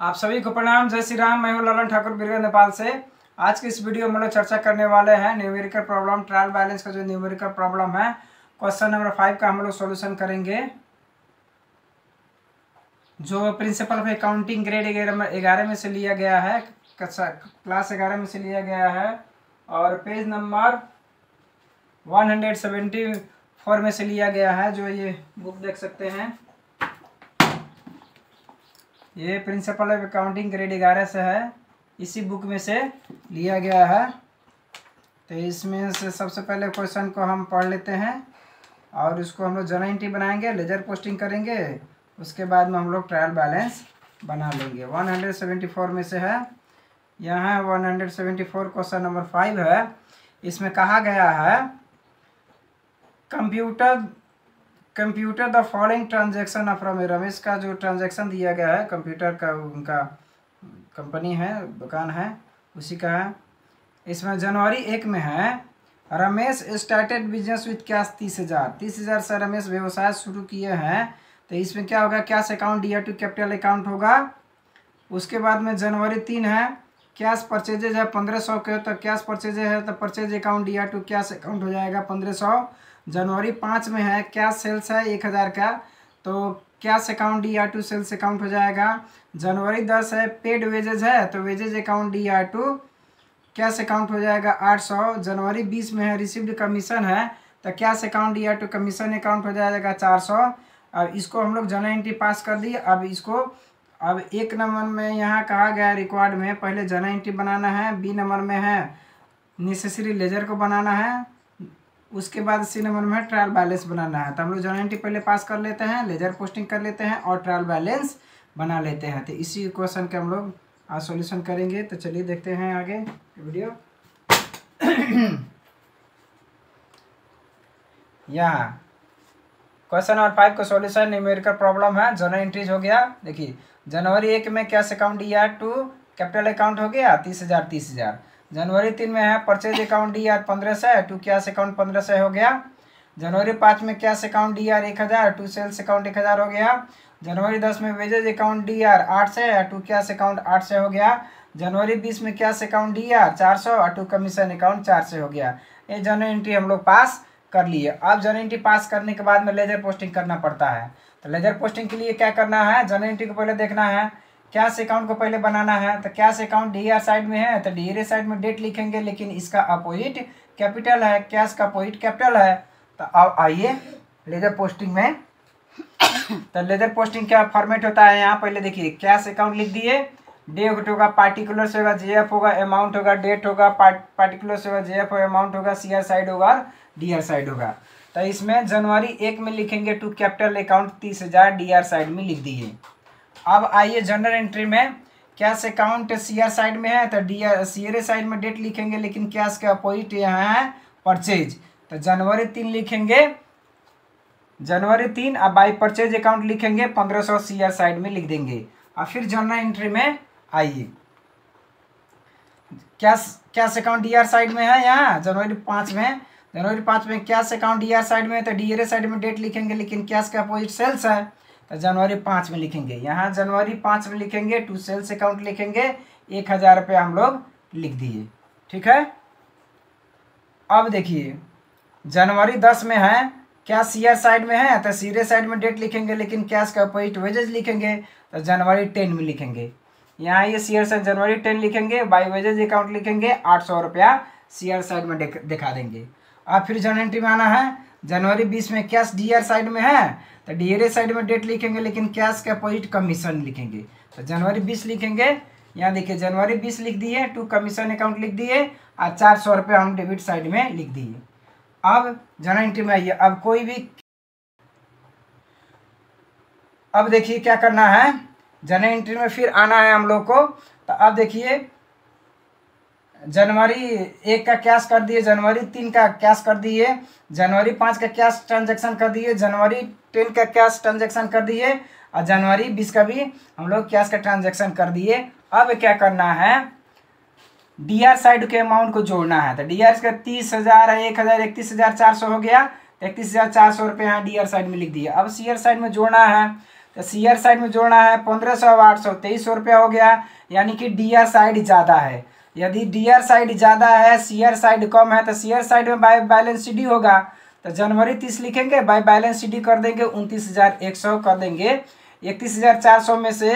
आप सभी को प्रणाम। जय श्री राम। मैं हूं ललन ठाकुर बिरगंज नेपाल से। आज की इस वीडियो में हम लोग चर्चा करने वाले हैं न्यूमेरिकल प्रॉब्लम, ट्रायल बैलेंस का जो न्यूमेरिकल प्रॉब्लम है क्वेश्चन नंबर 5 का हम लोग सॉल्यूशन करेंगे, जो प्रिंसिपल ऑफ अकाउंटिंग ग्रेड 11 में से लिया गया है, क्लास 11 में से लिया गया है और पेज नंबर 174 में से लिया गया है। जो ये बुक देख सकते हैं, ये प्रिंसिपल ऑफ अकाउंटिंग ग्रेड 11 से है, इसी बुक में से लिया गया है। तो इसमें से सबसे पहले क्वेश्चन को हम पढ़ लेते हैं और उसको हम लोग जर्नल एंट्री बनाएंगे, लेजर पोस्टिंग करेंगे, उसके बाद में हम लोग ट्रायल बैलेंस बना लेंगे। 174 में से है, यहाँ 174 क्वेश्चन नंबर 5 है। इसमें कहा गया है computer the following transaction from Ramesh का जो ट्रांजैक्शन दिया गया है, कंप्यूटर का उनका कंपनी है, दुकान है, उसी का है। इसमें जनवरी 1 में है, Ramesh started business with cash 30,000 से रमेश व्यवसाय शुरू किए हैं। तो इसमें क्या होगा, cash account D to capital account होगा। उसके बाद में जनवरी 3 है, कैश परचेजेज है 1500 के, तो कैश परचेजेज है तो purchase account D to cash account हो जाएगा 1500। जनवरी 5 में है, कैश सेल्स है 1000 का, तो cash account D to sales account हो जाएगा। जनवरी 10 है, पेड वेजेज है तो wages account D to cash account हो जाएगा 800। जनवरी 20 में है, रिसीव्ड कमीशन है तो cash account D to commission account हो जाएगा 400। अब इसको हम लोग जर्नल एंट्री पास कर दिए। अब 1 नंबर में यहाँ कहा गया रिकॉर्ड में पहले जर्नल एंट्री बनाना है, बी नंबर में है नेसेसरी लेजर को बनाना है, उसके बाद सी नंबर में ट्रायल बैलेंस बनाना है। तो हम लोग जर्नल एंट्री पहले पास कर लेते हैं, लेजर पोस्टिंग कर लेते हैं और ट्रायल बैलेंस बना लेते हैं। तो इसी क्वेश्चन के हम लोग आज सॉल्यूशन करेंगे। तो चलिए देखते हैं आगे वीडियो। यहाँ क्वेश्चन नंबर 5 का सॉल्यूशन न्यूमेरिकल प्रॉब्लम है, जर्नल एंट्रीज हो गया। देखिए जनवरी 1 में cash account D to capital account हो गया 30,000। जनवरी 3 में है, purchase account D 1500 to cash account 1500 हो गया। जनवरी 5 में cash account D 1000 to sales account 1000 हो गया। जनवरी 10 में wages account D 800 to cash account 800 हो गया। जनवरी 20 में cash account D 400 to commission account 400 हो गया। ये जर्नल एंट्री हम लोग पास कर लिए। अब जर्नल एंट्री पास करने के बाद में लेजर पोस्टिंग करना पड़ता है। तो लेजर पोस्टिंग के लिए क्या करना है, जर्नल एंट्री को पहले देखना है, कैश अकाउंट को पहले बनाना है। तो कैश अकाउंट डी साइड में है तो डी साइड में डेट लिखेंगे, लेकिन इसका अपोजिट कैपिटल है, कैश का अपोजिट कैपिटल है। तो अब आइए लेजर पोस्टिंग में। तो लेजर पोस्टिंग क्या फॉर्मेट होता है, यहाँ पहले देखिए कैश अकाउंट लिख दिए, डेट होगा, पार्टिकुलर से होगा, जेएफ होगा, अमाउंट होगा, डेट होगा, पार्टिकुलर से होगा, जेएफ होगा, अमाउंट होगा, सीआर साइड होगा, डीआर साइड होगा। तो इसमें जनवरी 1 में लिखेंगे to capital account 30,000 DR side में लिख दिए। अब आइए जनरल एंट्री में, कैश अकाउंट सीआर साइड में है तो डीआर सीआर साइड में डेट लिखेंगे, लेकिन कैश के अपोजिट यहाँ है परचेज। तो जनवरी 3 लिखेंगे, जनवरी 3 अब बाई परचेज अकाउंट लिखेंगे 1500 सीआर साइड में लिख देंगे। और फिर जनरल एंट्री में आइए, कैश अकाउंट डीआर साइड में है, यहाँ जनवरी 5 में कैश अकाउंट डीआर साइड में है तो डीआर साइड में डेट लिखेंगे, लेकिन कैश का अपोजिट सेल्स है तो जनवरी 5 में लिखेंगे। यहाँ जनवरी 5 में लिखेंगे, टू सेल्स अकाउंट लिखेंगे, 1000 रुपये हम लोग लिख दिए। ठीक है। अब देखिए जनवरी 10 में है, क्या सीआर साइड में है तो सीआर साइड में डेट लिखेंगे, लेकिन कैश का अपोजिट वेजेज लिखेंगे तो जनवरी 10 में लिखेंगे। यहाँ ये सीआर साइड जनवरी 10 लिखेंगे, बाई वेजेज अकाउंट लिखेंगे, 800 रुपया सीआर साइड में दिखा देंगे। अब फिर जर्नल एंट्री में आना है, जनवरी 20 में कैश डीआर साइड में है तो डीआर साइड में डेट लिखेंगे, लेकिन कैश के अपोजिट कमीशन लिखेंगे तो जनवरी 20 लिखेंगे। यहाँ देखिए जनवरी 20 लिख दिए, टू कमीशन अकाउंट लिख दिए और 400 रुपये हम डेबिट साइड में लिख दिए। अब जर्नल एंट्री में आइए, अब कोई भी, अब देखिए क्या करना है, जर्नल एंट्री में फिर आना है हम लोग को। तो अब देखिए जनवरी 1 का कैश कर दिए, जनवरी 3 का कैश कर दिए, जनवरी 5 का कैश ट्रांजैक्शन कर दिए, जनवरी 10 का कैश ट्रांजैक्शन कर दिए और जनवरी 20 का भी हम लोग कैश का ट्रांजैक्शन कर दिए। अब क्या करना है, डीआर साइड के अमाउंट को जोड़ना है। तो डीआर का 30,000 है, 1000, 31,400 हो गया, तो 31,400 रुपये यहाँ डीआर साइड में लिख दिया। अब सीआर साइड में जोड़ना है, तो सीआर साइड में जोड़ना है 1500 अब 800, 2300 रुपया हो गया। यानी कि डीआर साइड ज़्यादा है। यदि डीआर साइड ज़्यादा है, सीआर साइड कम है, तो सीआर साइड में बाय बैलेंस सीडी होगा। तो जनवरी 30 लिखेंगे, बाय बैलेंस सीडी कर देंगे 29,100 कर देंगे। 31,400 में से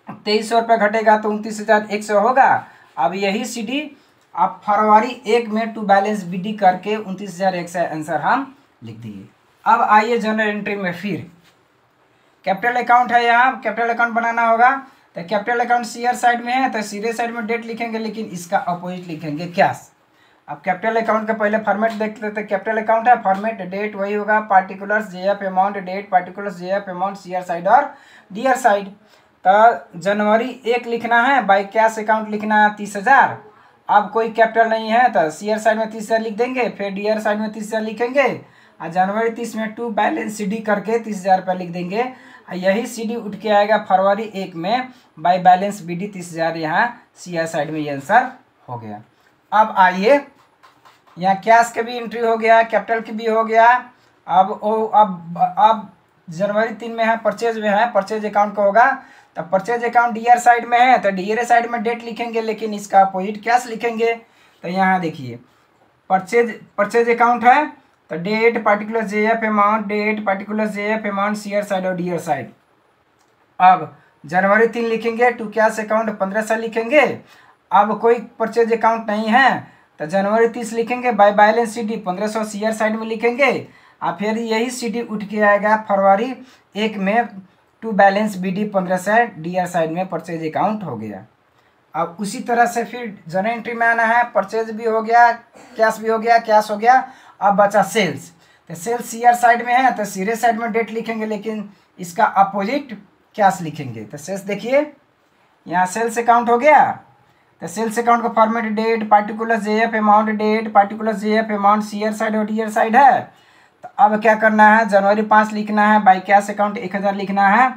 2300 रुपये घटेगा तो 29,100 होगा। अब यही सीडी आप फरवरी 1 में टू बैलेंस बीडी करके 29,100 आंसर हम लिख दिए। अब आइए जनरल एंट्री में, फिर कैपिटल अकाउंट है, यहाँ कैपिटल अकाउंट बनाना होगा। तो कैपिटल अकाउंट सीआर साइड में है, तो सीआर साइड में डेट लिखेंगे, लेकिन इसका अपोजिट लिखेंगे कैश। अब कैपिटल अकाउंट का पहले फॉर्मेट देख लेते हैं। कैपिटल अकाउंट है, फॉर्मेट डेट वही होगा, particulars JF amount date, particulars JF amount CR side और डीआर साइड। तो जनवरी 1 लिखना है, बाई कैश अकाउंट लिखना है 30,000। अब कोई कैपिटल नहीं है तो सीआर साइड में 30,000 लिख देंगे, फिर डीआर साइड में 30,000 लिखेंगे, और जनवरी 30 में टू बैलेंस सीडी करके 30,000 रुपये लिख देंगे। यही सीडी उठ के आएगा फरवरी 1 में बाई बैलेंस बीडी 30,000, यहाँ सीआर साइड में ये आंसर हो गया। अब आइए, यहाँ कैश का भी एंट्री हो गया, कैपिटल की भी हो गया। अब जनवरी 3 में है, परचेज में है, परचेज अकाउंट का होगा। तो परचेज अकाउंट डीआर साइड में है, तो डीआर साइड में डेट लिखेंगे, लेकिन इसका अपोजिट कैश लिखेंगे। तो यहाँ देखिए परचेज अकाउंट है, तो date particular JF amount, date particular JF amount CR side और डीआर साइड। अब जनवरी 3 लिखेंगे, टू कैश अकाउंट 1500 लिखेंगे। अब कोई परचेज अकाउंट नहीं है तो जनवरी 30 लिखेंगे, by balance CD 1500 CR side में लिखेंगे, और फिर यही सीडी उठ के आएगा फरवरी 1 में to balance BD 1500 DR side में परचेज अकाउंट हो गया। अब उसी तरह से फिर जनरल एंट्री में आना है, परचेज भी हो गया, कैश भी हो गया, कैश हो गया। अब बचा सेल्स, तो सेल्स सीआर साइड में है, तो सीआर साइड में डेट लिखेंगे, लेकिन इसका अपोजिट कैश लिखेंगे। तो सेल्स देखिए, यहाँ सेल्स अकाउंट हो गया, तो सेल्स अकाउंट का format date particular JF amount, date particular JF amount CR side और डीआर साइड है। तो अब क्या करना है, जनवरी 5 लिखना है, बाई कैश अकाउंट 1000 लिखना है।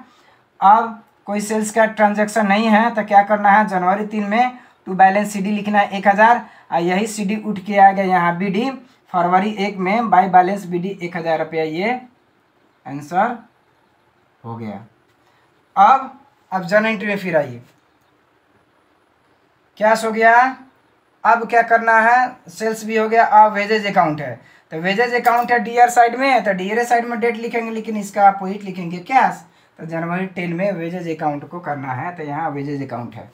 अब कोई सेल्स का ट्रांजैक्शन नहीं है तो क्या करना है, जनवरी 3 में टू बैलेंस सीडी लिखना है 1000, और यही सीडी उठ के आ गया यहाँ बीडी फरवरी 1 में बाई बैलेंस बीडी 1000 रुपया, ये आंसर हो गया। अब जनरल एंट्री में फिर आइए, कैश हो गया। अब क्या करना है, सेल्स भी हो गया। अब वेजेज अकाउंट है, तो वेजेज अकाउंट है डीआर साइड में, तो डीआर साइड में डेट लिखेंगे, लेकिन इसका अपोजिट लिखेंगे कैश। तो जनवरी 10 में वेजेज अकाउंट को करना है, तो यहाँ वेजेज अकाउंट है,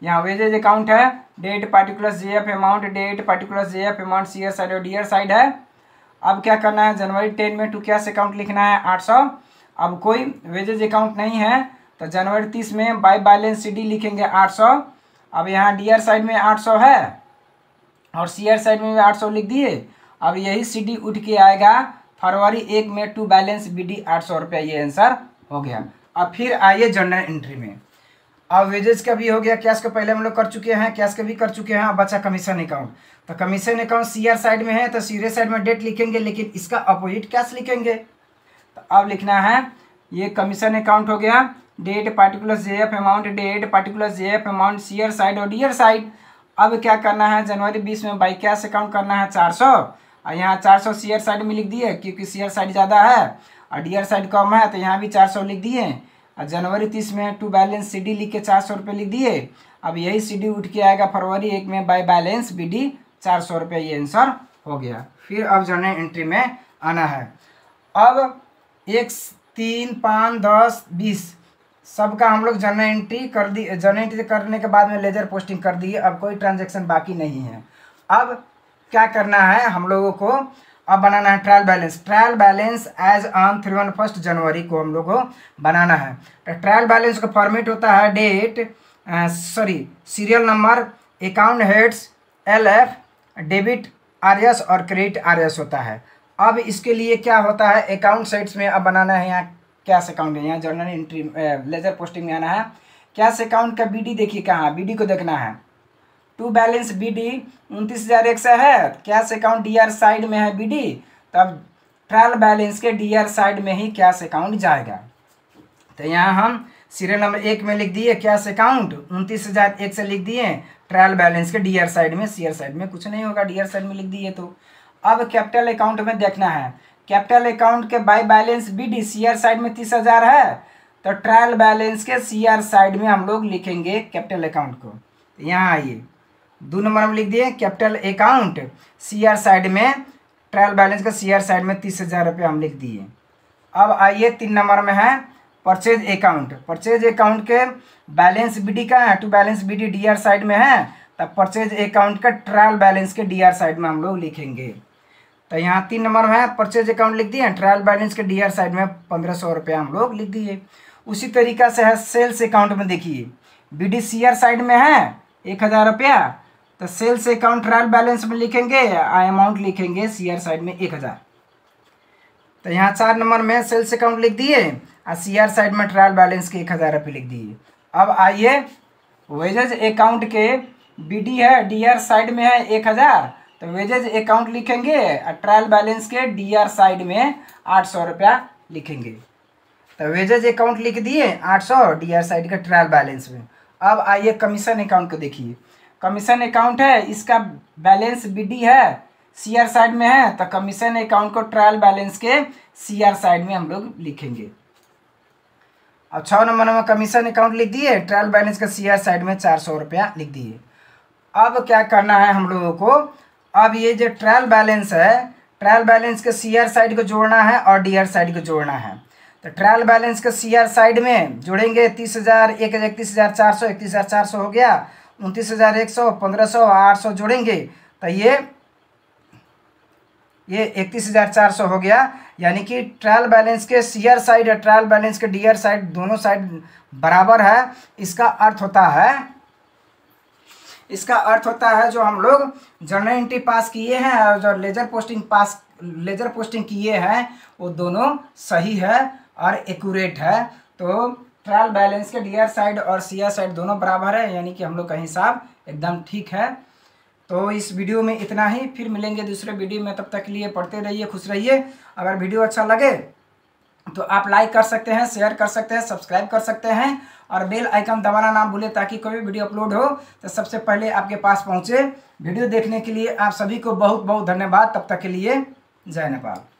यहाँ वेजेज अकाउंट है, date particular JF amount, date particular JF amount CR side और डीआर साइड है। अब क्या करना है, जनवरी 10 में टू कैश अकाउंट लिखना है 800। अब कोई वेजेज अकाउंट नहीं है तो जनवरी 30 में बाई बैलेंस सीडी लिखेंगे 800। अब यहाँ डीआर साइड में 800 है और सीआर साइड में भी 800 लिख दिए। अब यही सीडी उठ के आएगा फरवरी 1 में टू बैलेंस बीडी 800 रुपया, ये आंसर हो गया। अब फिर आइए जनरल एंट्री में। अब वेजेज का भी हो गया, कैश का पहले हम लोग कर चुके हैं, कैश का भी कर चुके हैं। अब बचा कमीशन अकाउंट, तो कमीशन अकाउंट सीआर साइड में है, तो सीआर साइड में डेट लिखेंगे, लेकिन इसका अपोजिट कैश लिखेंगे। तो अब लिखना है, ये कमीशन अकाउंट हो गया, date particular JF amount, date particular JF amount CR side और डीआर साइड। अब क्या करना है, जनवरी 20 में बाई कैश अकाउंट करना है 400, और यहाँ 400 सीआर साइड में लिख दिए, क्योंकि सीआर साइड ज़्यादा है और डीआर साइड कम है, तो यहाँ भी 400 लिख दिए। और जनवरी 30 में टू बैलेंस सीडी लिख के 400 रुपये लिख दिए। अब यही सीडी उठ के आएगा फरवरी 1 में बाई बैलेंस बीडी 400 रुपये, ये आंसर हो गया। फिर अब जनरल एंट्री में आना है। अब 1, 3, 5, 10, 20 सबका हम लोग जनरल एंट्री कर दी। जनरल एंट्री करने के बाद में लेजर पोस्टिंग कर दी। अब कोई ट्रांजैक्शन बाकी नहीं है। अब क्या करना है हम लोगों को, अब बनाना है trial balance. Trial balance as on 31 जनवरी को हम लोग को बनाना है। तो ट्रायल बैलेंस का फॉर्मेट होता है date serial number, account heads LF, debit RS और क्रेडिट RS होता है। अब इसके लिए क्या होता है, अकाउंट साइड्स में अब बनाना है। यहाँ कैश अकाउंट है, यहाँ जर्नल एंट्री लेजर पोस्टिंग में आना है। कैश अकाउंट का BD देखिए कहाँ, BD को देखना है। टू बैलेंस BD 29,100 है, कैश अकाउंट डीआर साइड में है BD, तब ट्रायल बैलेंस के डीआर साइड में ही कैश अकाउंट जाएगा। तो यहाँ हम सीरियल नंबर 1 में लिख दिए कैश अकाउंट 29,100 लिख दिए, ट्रायल बैलेंस के डीआर साइड में, सीआर साइड में कुछ नहीं होगा, डीआर साइड में लिख दिए। तो अब कैपिटल अकाउंट में देखना है, कैपिटल अकाउंट के by balance BD CR side में 30,000 है, तो ट्रायल बैलेंस के CR साइड में हम लोग लिखेंगे कैपिटल अकाउंट को। यहाँ आइए 2 नंबर में लिख दिए कैपिटल अकाउंट CR साइड में, ट्रायल बैलेंस का CR साइड में 30,000 रुपये हम लिख दिए। अब आइए 3 नंबर में है परचेज अकाउंट। परचेज अकाउंट के बैलेंस BD का है, to balance BD DR side में है, तब परचेज अकाउंट का ट्रायल बैलेंस के DR साइड में हम लोग लिखेंगे। तो यहाँ 3 नंबर में है परचेज अकाउंट लिख दिए, ट्रायल बैलेंस के DR साइड में 1500 रुपये हम लोग लिख दिए। उसी तरीका से है सेल्स अकाउंट में, देखिए BD CR साइड में है 1000 रुपया, तो सेल्स अकाउंट ट्रायल बैलेंस में लिखेंगे, अमाउंट लिखेंगे CR साइड में 1000। तो यहाँ 4 नंबर में सेल्स अकाउंट लिख दिए और CR साइड में ट्रायल बैलेंस के 1000 रुपये लिख दिए। अब आइए वेजेज अकाउंट के BD है DR साइड में है 1000, तो वेजेज अकाउंट लिखेंगे और ट्रायल बैलेंस के DR साइड में 800 रुपया लिखेंगे। तो वेजेज अकाउंट लिख दिए 800 DR साइड का ट्रायल बैलेंस में। अब आइए कमीशन अकाउंट को देखिए। कमीशन अकाउंट है, इसका बैलेंस BD है CR साइड में है, तो कमीशन अकाउंट को ट्रायल बैलेंस के CR साइड में हम लोग लिखेंगे। अब 6 नंबर में कमीशन अकाउंट लिख दिए, ट्रायल बैलेंस का CR साइड में 400 रुपया लिख दिए। अब क्या करना है हम लोगों को, अब ये जो ट्रायल बैलेंस है, ट्रायल बैलेंस के CR साइड को जोड़ना है और DR साइड को जोड़ना है। तो ट्रायल बैलेंस के CR साइड में जोड़ेंगे 30,000, 31,400, 31,400 हो गया, 29,100, 1,500, 800 जोड़ेंगे, तो ये 31,400 हो गया। यानी कि ट्रायल बैलेंस के CR साइड और ट्रायल बैलेंस के DR साइड दोनों साइड बराबर है। इसका अर्थ होता है जो हम लोग जर्नल एंट्री पास किए हैं और जो लेजर पोस्टिंग किए हैं वो दोनों सही है और एक्यूरेट है। तो ट्रायल बैलेंस के DR साइड और CR साइड दोनों बराबर है, यानी कि हम लोग का हिसाब एकदम ठीक है। तो इस वीडियो में इतना ही, फिर मिलेंगे दूसरे वीडियो में। तब तक के लिए पढ़ते रहिए, खुश रहिए। अगर वीडियो अच्छा लगे तो आप लाइक कर सकते हैं, शेयर कर सकते हैं, सब्सक्राइब कर सकते हैं और बेल आइकन दबाना ना भूलें, ताकि कोई भी वीडियो अपलोड हो तो सबसे पहले आपके पास पहुंचे। वीडियो देखने के लिए आप सभी को बहुत बहुत धन्यवाद। तब तक के लिए जय नेपाल।